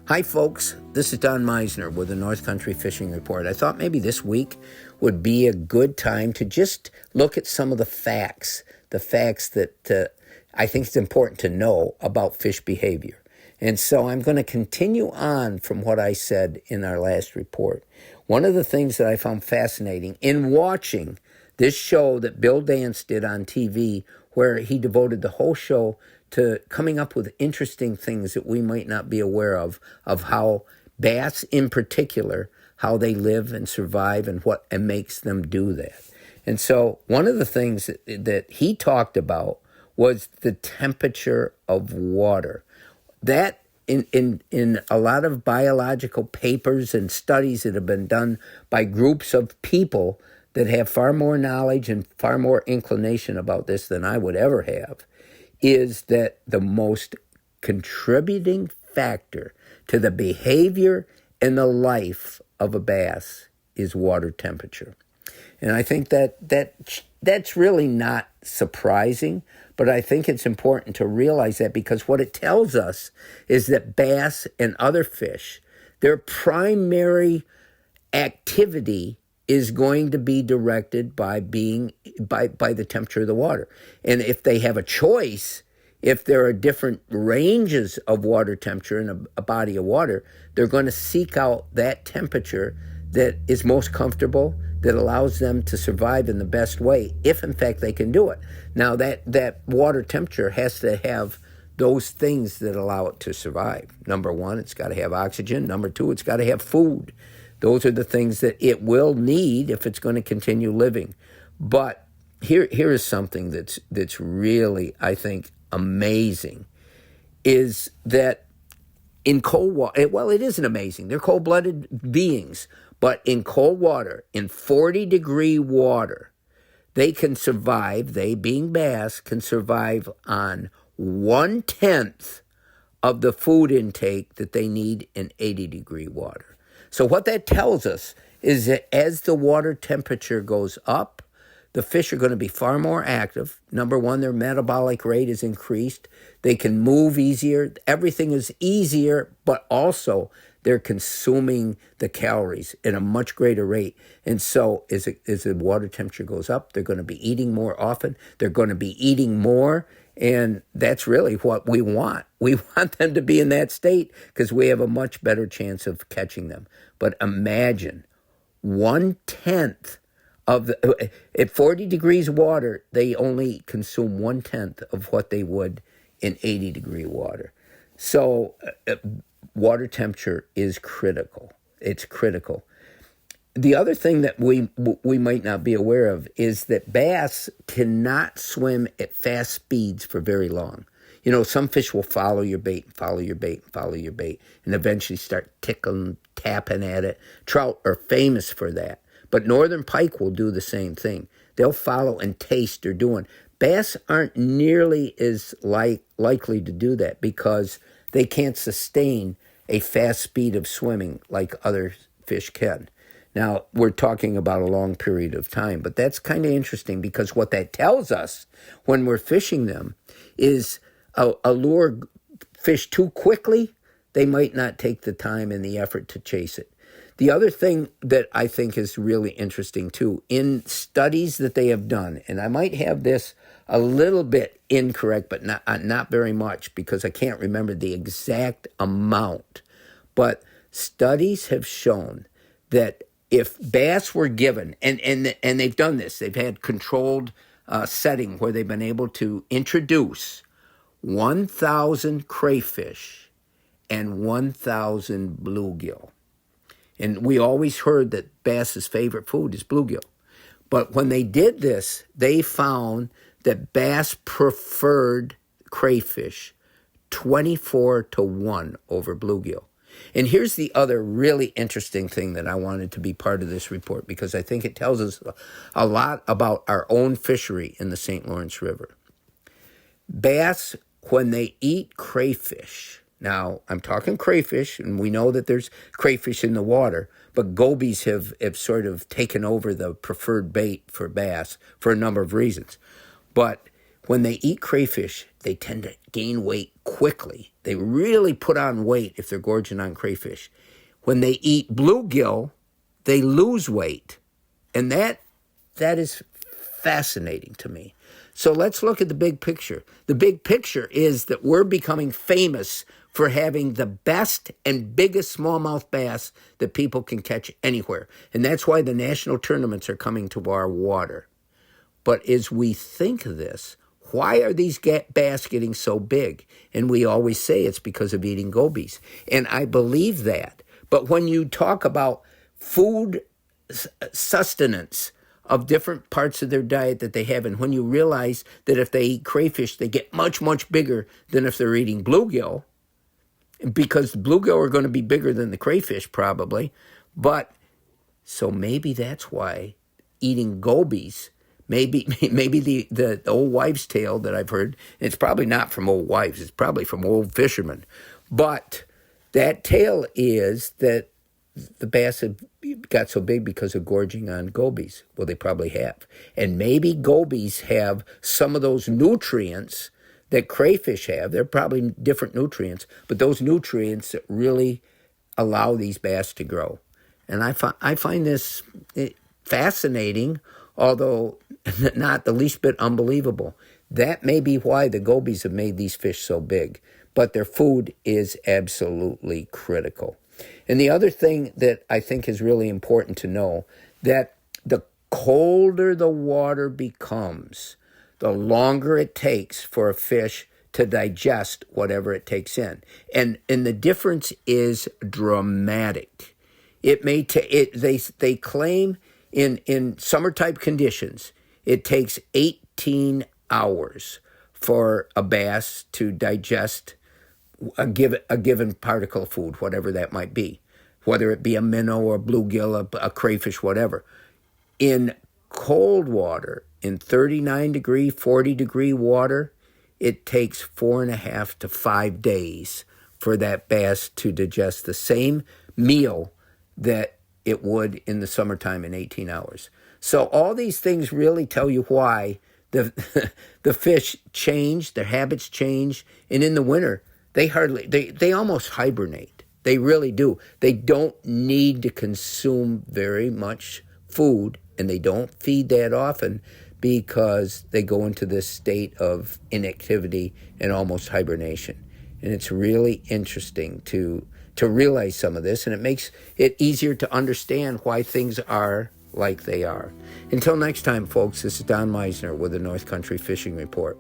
Hi, folks. This is Don Meisner with the North Country Fishing Report. I thought maybe this week would be a good time to just look at some of the facts that I think it's important to know about fish behavior. And so I'm going to continue on from what I said in our last report. One of the things that I found fascinating in watching this show that Bill Dance did on TV, where he devoted the whole show to coming up with interesting things that we might not be aware of how bass in particular, how they live and survive and what makes them do that. And so one of the things that he talked about was the temperature of water. That in a lot of biological papers and studies that have been done by groups of people that have far more knowledge and far more inclination about this than I would ever have, is that the most contributing factor to the behavior and the life of a bass is water temperature. And I think that's really not surprising, but I think it's important to realize that, because what it tells us is that bass and other fish, their primary activity is going to be directed by the temperature of the water. And if they have a choice, if there are different ranges of water temperature in a body of water, they're going to seek out that temperature that is most comfortable, that allows them to survive in the best way, if in fact they can do it. Now that water temperature has to have those things that allow it to survive. Number one, it's got to have oxygen. Number two, it's got to have food. Those are the things that it will need if it's going to continue living. But here is something that's really, I think, amazing, is that in cold water, well, it isn't amazing. They're cold-blooded beings. But in cold water, in 40-degree water, they can survive, they being bass, can survive on 1/10 of the food intake that they need in 80-degree water. So what that tells us is that as the water temperature goes up, the fish are going to be far more active. Number one, their metabolic rate is increased. They can move easier. Everything is easier, but also they're consuming the calories at a much greater rate. And so as the water temperature goes up, they're going to be eating more often. They're going to be eating more. And that's really what we want. We want them to be in that state because we have a much better chance of catching them. But imagine 1/10 of at 40 degrees water, they only consume 1/10 of what they would in 80-degree water. So water temperature is critical. It's critical. The other thing that we might not be aware of is that bass cannot swim at fast speeds for very long. You know, some fish will follow your bait, and eventually start tickling, tapping at it. Trout are famous for that. But northern pike will do the same thing. They'll follow and taste they're doing. Bass aren't nearly as likely to do that because they can't sustain a fast speed of swimming like other fish can. Now, we're talking about a long period of time, but that's kind of interesting because what that tells us when we're fishing them is a lure fish too quickly, they might not take the time and the effort to chase it. The other thing that I think is really interesting too, in studies that they have done, and I might have this a little bit incorrect, but not very much because I can't remember the exact amount, but studies have shown that if bass were given, and they've done this, they've had controlled setting where they've been able to introduce 1,000 crayfish and 1,000 bluegill. And we always heard that bass's favorite food is bluegill. But when they did this, they found that bass preferred crayfish 24-1 over bluegill. And here's the other really interesting thing that I wanted to be part of this report because I think it tells us a lot about our own fishery in the St. Lawrence River. Bass, when they eat crayfish, now I'm talking crayfish, and we know that there's crayfish in the water, but gobies have sort of taken over the preferred bait for bass for a number of reasons. But when they eat crayfish, they tend to gain weight quickly. They really put on weight if they're gorging on crayfish. When they eat bluegill, they lose weight. And that is fascinating to me. So let's look at the big picture. The big picture is that we're becoming famous for having the best and biggest smallmouth bass that people can catch anywhere. And that's why the national tournaments are coming to our water. But as we think of this, why are these bass getting so big? And we always say it's because of eating gobies. And I believe that. But when you talk about food sustenance of different parts of their diet that they have, and when you realize that if they eat crayfish, they get much, much bigger than if they're eating bluegill, because the bluegill are going to be bigger than the crayfish probably. But so maybe that's why eating gobies, maybe the old wives' tale that I've heard, and it's probably not from old wives, it's probably from old fishermen, but that tale is that the bass have got so big because of gorging on gobies. Well, they probably have. And maybe gobies have some of those nutrients that crayfish have. They're probably different nutrients, but those nutrients that really allow these bass to grow. And I find this fascinating, although not the least bit unbelievable. That may be why the gobies have made these fish so big, but their food is absolutely critical. And the other thing that I think is really important to know, that the colder the water becomes, the longer it takes for a fish to digest whatever it takes in. And the difference is dramatic. It may they claim in summer type conditions, it takes 18 hours for a bass to digest a given particle of food, whatever that might be, whether it be a minnow or a bluegill, a crayfish, whatever. In cold water, in 39-degree, 40-degree water, it takes 4.5 to 5 days for that bass to digest the same meal that it would in the summertime in 18 hours. So all these things really tell you why the fish change, their habits change, and in the winter, they almost hibernate. They really do. They don't need to consume very much food, and they don't feed that often because they go into this state of inactivity and almost hibernation. And it's really interesting to realize some of this, and it makes it easier to understand why things are like they are. Until next time, folks, this is Don Meisner with the North Country Fishing Report.